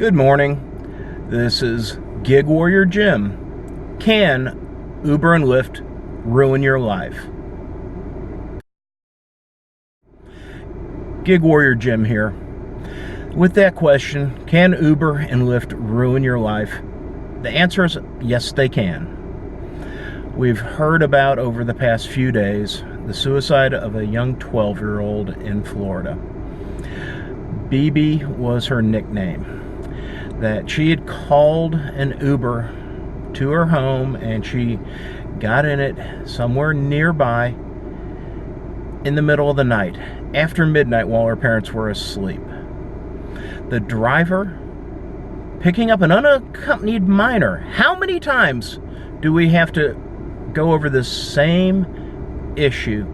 Good morning. This is GigWarriorJim. Can Uber and Lyft ruin your life? GigWarriorJim here. With that question, can Uber and Lyft ruin your life? The answer is yes, they can. We've heard about over the past few days the suicide of a young 12-year-old in Florida. BB was her nickname. That she had called an Uber to her home and she got in it somewhere nearby in the middle of the night, after midnight while her parents were asleep. The driver picking up an unaccompanied minor. How many times do we have to go over this same issue?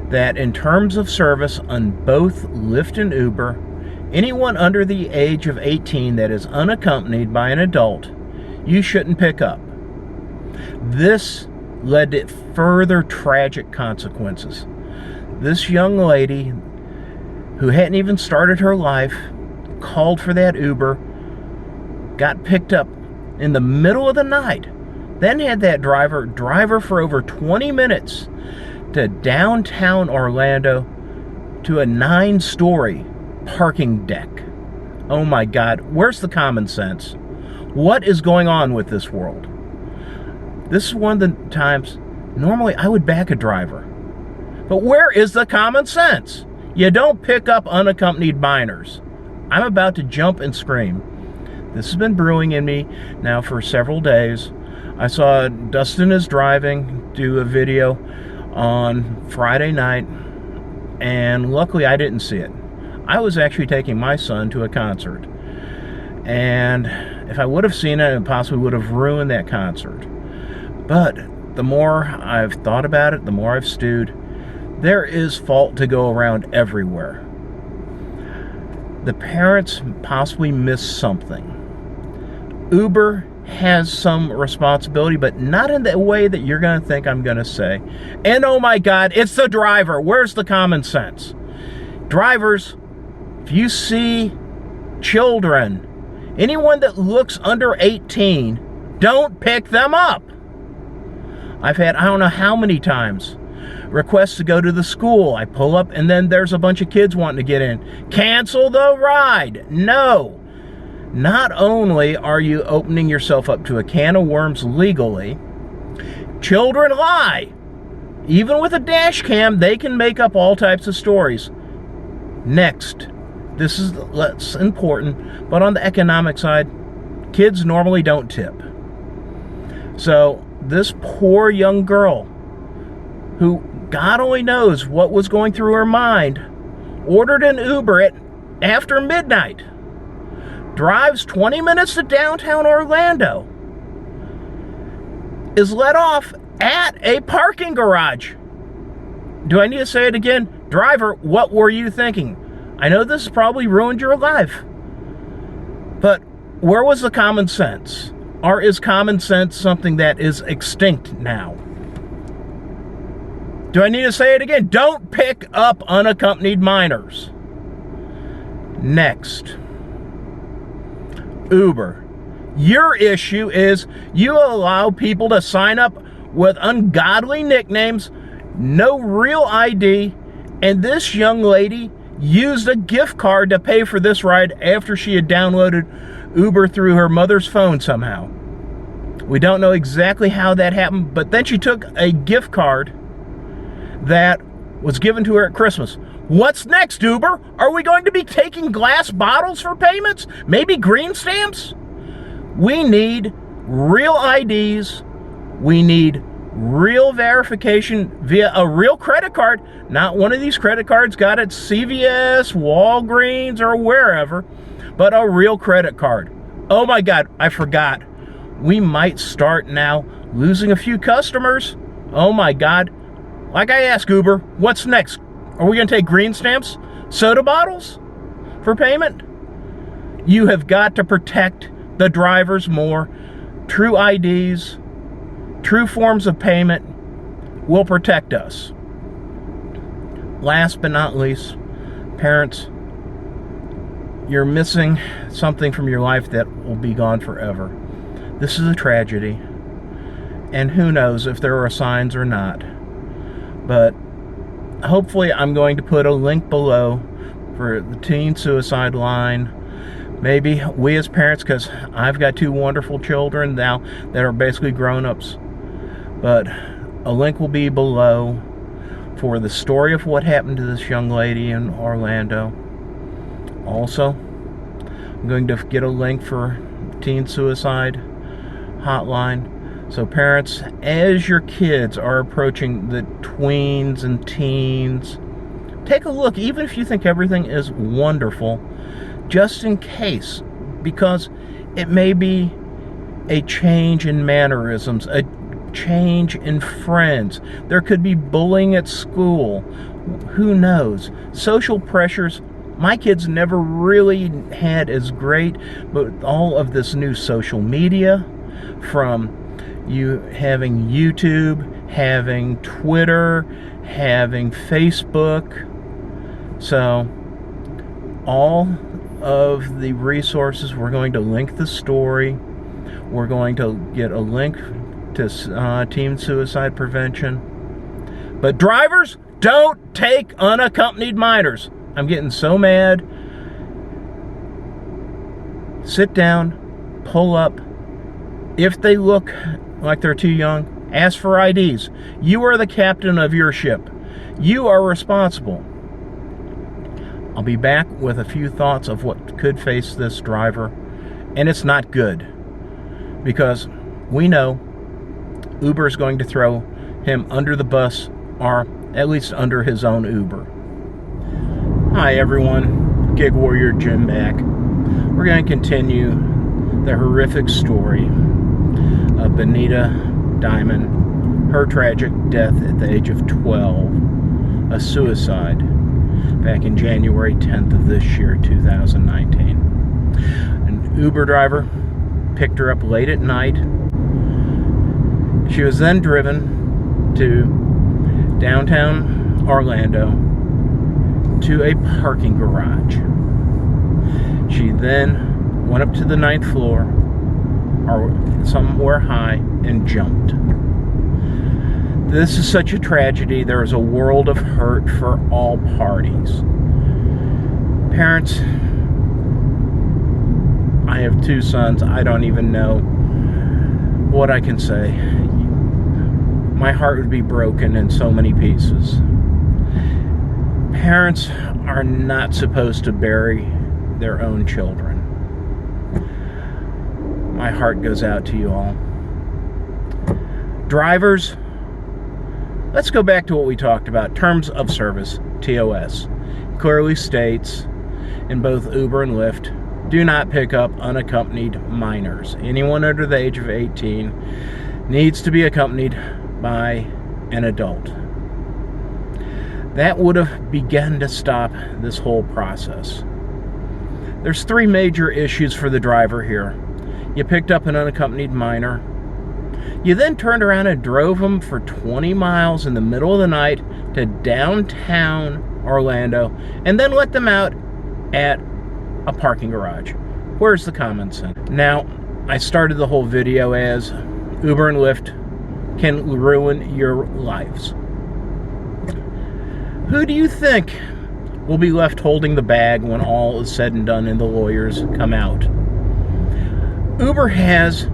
That in terms of service on both Lyft and Uber, anyone under the age of 18 that is unaccompanied by an adult, you shouldn't pick up. This led to further tragic consequences. This young lady, who hadn't even started her life, called for that Uber, got picked up in the middle of the night, then had that driver for over 20 minutes to downtown Orlando to a 9-story parking deck. Oh my God, where's the common sense? What is going on with this world? This is one of the times normally I would back a driver, but where is the common sense? You don't pick up unaccompanied minors. I'm about to jump and scream. This has been brewing in me now for several days. I saw Dustin is Driving do a video on Friday night, and luckily I didn't see it. I was actually taking my son to a concert, and if I would have seen it, it possibly would have ruined that concert. But the more I've thought about it, the more I've stewed, there is fault to go around everywhere. The parents possibly missed something. Uber has some responsibility, but not in the way that you're going to think I'm going to say. And oh my God, it's the driver. Where's the common sense? Drivers, if you see children, anyone that looks under 18, don't pick them up. I've had, I don't know how many times, requests to go to the school. I pull up and then there's a bunch of kids wanting to get in. Cancel the ride. No. Not only are you opening yourself up to a can of worms legally, children lie. Even with a dash cam, they can make up all types of stories. Next, this is less important, but on the economic side, kids normally don't tip. So this poor young girl, who God only knows what was going through her mind, ordered an Uber after midnight, drives 20 minutes to downtown Orlando, is let off at a parking garage. Do I need to say it again? Driver, what were you thinking? I know this has probably ruined your life, but where was the common sense? Or is common sense something that is extinct now? Do I need to say it again? Don't pick up unaccompanied minors. Next, Uber. Your issue is you allow people to sign up with ungodly nicknames, no real ID, and this young lady used a gift card to pay for this ride after she had downloaded Uber through her mother's phone somehow. We don't know exactly how that happened, but then she took a gift card that was given to her at Christmas. What's next, Uber? Are we going to be taking glass bottles for payments? Maybe green stamps? We need real IDs. We need real verification via a real credit card, not one of these credit cards got at CVS, Walgreens, or wherever, but a real credit card. Oh my God, I forgot. We might start now losing a few customers. Oh my God. Like I asked Uber, what's next? Are we going to take green stamps, soda bottles for payment? You have got to protect the drivers more. True IDs, true forms of payment will protect us. Last but not least, parents, you're missing something from your life that will be gone forever. This is a tragedy, and who knows if there are signs or not. But hopefully I'm going to put a link below for the teen suicide line. Maybe we as parents, because I've got 2 wonderful children now that are basically grown-ups, but a link will be below for the story of what happened to this young lady in Orlando. Also, I'm going to get a link for teen suicide hotline. So parents, as your kids are approaching the tweens and teens, take a look, even if you think everything is wonderful, just in case, because it may be a change in mannerisms, a change in friends. There could be bullying at school. Who knows? Social pressures. My kids never really had as great, but all of this new social media, from you having YouTube, having Twitter, having Facebook. So all of the resources, we're going to link the story. We're going to get a link to teen suicide prevention. But drivers, don't take unaccompanied minors. I'm getting so mad. Sit down, pull up. If they look like they're too young, ask for IDs. You are the captain of your ship. You are responsible. I'll be back with a few thoughts of what could face this driver, and it's not good, because we know Uber is going to throw him under the bus, or at least under his own Uber. Hi everyone, GigWarriorJim back. We're going to continue the horrific story of Benita Diamond, her tragic death at the age of 12, a suicide back in January 10th of this year, 2019. An Uber driver picked her up late at night. She was then driven to downtown Orlando to a parking garage. She then went up to the 9th floor, or somewhere high, and jumped. This is such a tragedy. There is a world of hurt for all parties. Parents, I have 2 sons. I don't even know what I can say. My heart would be broken in so many pieces. Parents are not supposed to bury their own children. My heart goes out to you all. Drivers, let's go back to what we talked about. Terms of service, TOS, clearly states in both Uber and Lyft, do not pick up unaccompanied minors. Anyone under the age of 18 needs to be accompanied by an adult. That would have begun to stop this whole process. There's 3 major issues for the driver here. You picked up an unaccompanied minor. You then turned around and drove them for 20 miles in the middle of the night to downtown Orlando, and then let them out at a parking garage. Where's the common sense? Now, I started the whole video as Uber and Lyft can ruin your lives. Who do you think will be left holding the bag when all is said and done and the lawyers come out? Uber has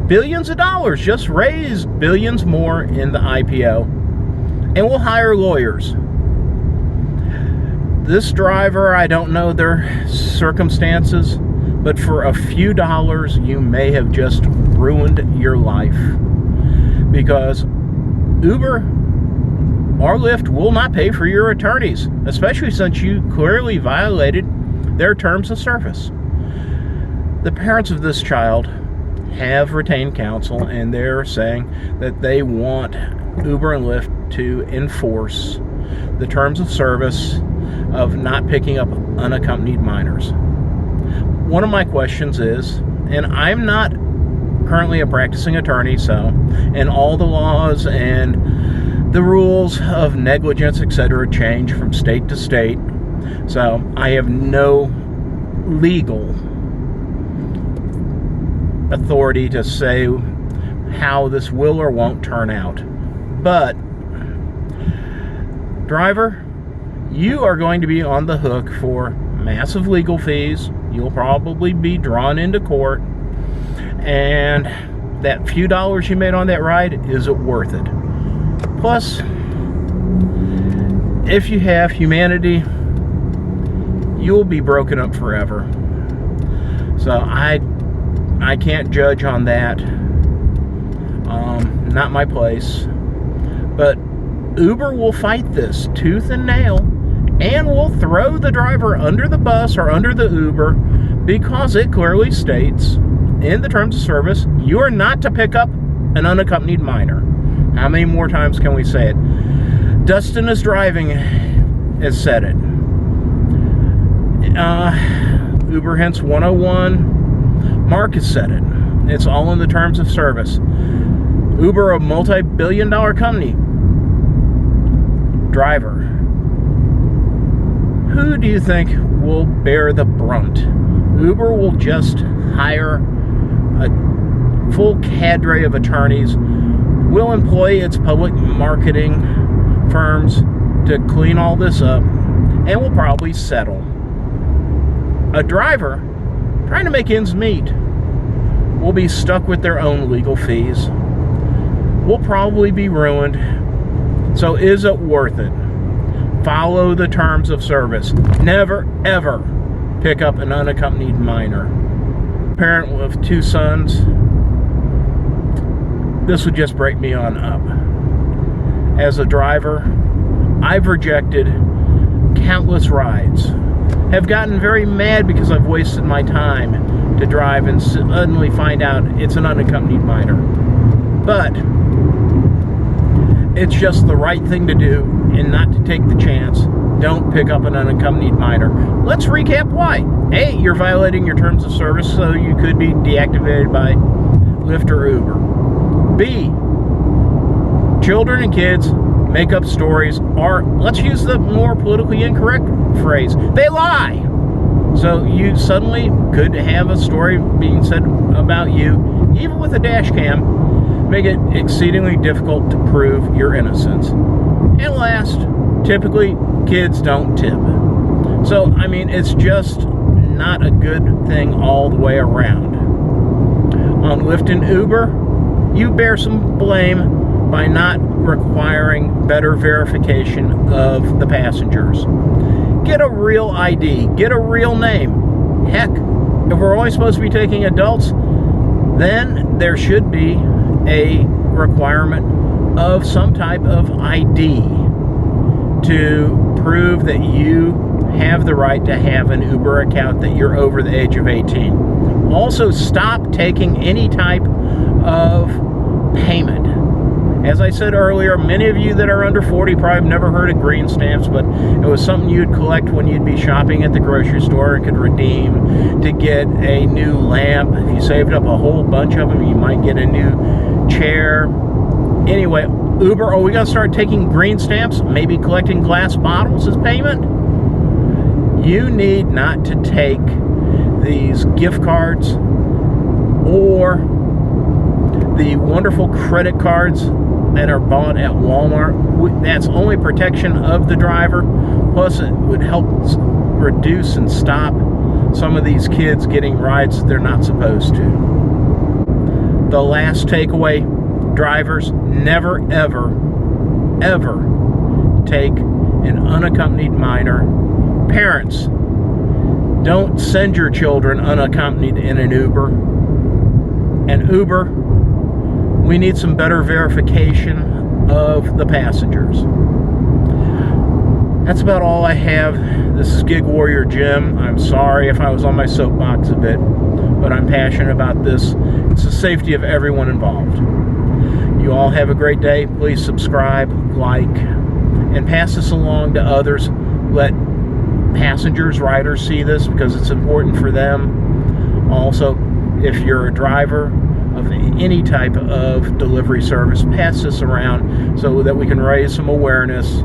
billions of dollars, just raised billions more in the IPO, and will hire lawyers. This driver, I don't know their circumstances, but for a few dollars, you may have just ruined your life. Because Uber or Lyft will not pay for your attorneys, especially since you clearly violated their terms of service. The parents of this child have retained counsel, and they're saying that they want Uber and Lyft to enforce the terms of service of not picking up unaccompanied minors. One of my questions is, and I'm not currently a practicing attorney, so, and all the laws and the rules of negligence, etc., change from state to state, so I have no legal authority to say how this will or won't turn out. But, driver, you are going to be on the hook for massive legal fees. You'll probably be drawn into court. And that few dollars you made on that ride, is it worth it? Plus, if you have humanity, you'll be broken up forever. So I can't judge on that. Not my place. But Uber will fight this tooth and nail, and will throw the driver under the bus or under the Uber, because it clearly states in the terms of service, you are not to pick up an unaccompanied minor. How many more times can we say it? Dustin is Driving has said it. Uber Hints 101, Mark has said it. It's all in the terms of service. Uber, a multi-billion-dollar company. Driver, who do you think will bear the brunt? Uber will just hire a full cadre of attorneys, will employ its public marketing firms to clean all this up, and will probably settle. A driver trying to make ends meet will be stuck with their own legal fees, will probably be ruined. So is it worth it? Follow the terms of service. Never, ever pick up an unaccompanied minor. Parent with 2 sons, this would just break me on up. As a driver, I've rejected countless rides. Have gotten very mad because I've wasted my time to drive and suddenly find out it's an unaccompanied minor. But it's just the right thing to do, and not to take the chance. Don't pick up an unaccompanied minor. Let's recap why. A, you're violating your terms of service, so you could be deactivated by Lyft or Uber. B, children and kids make up stories, or let's use the more politically incorrect phrase, they lie. So you suddenly could have a story being said about you, even with a dash cam, make it exceedingly difficult to prove your innocence. And last, typically kids don't tip. So, I mean, it's just not a good thing all the way around. On Lyft and Uber, you bear some blame by not requiring better verification of the passengers. Get a real ID, get a real name. Heck, if we're only supposed to be taking adults, then there should be a requirement of some type of ID to prove that you have the right to have an Uber account, that you're over the age of 18. Also, stop taking any type of payment. As I said earlier, many of you that are under 40 probably have never heard of green stamps, but it was something you'd collect when you'd be shopping at the grocery store and could redeem to get a new lamp. If you saved up a whole bunch of them, you might get a new chair. Anyway, Uber, are we going to start taking green stamps? Maybe collecting glass bottles as payment? You need not to take these gift cards or the wonderful credit cards that are bought at Walmart. That's only protection of the driver. Plus, it would help reduce and stop some of these kids getting rides they're not supposed to. The last takeaway, drivers, never, ever, ever take an unaccompanied minor. Parents, don't send your children unaccompanied in an Uber. And Uber, we need some better verification of the passengers. That's about all I have. This is GigWarriorJim. I'm sorry if I was on my soapbox a bit, but I'm passionate about this. It's the safety of everyone involved. You all have a great day. Please subscribe, like, and pass this along to others. Let passengers, riders see this because it's important for them. Also, if you're a driver of any type of delivery service, pass this around so that we can raise some awareness.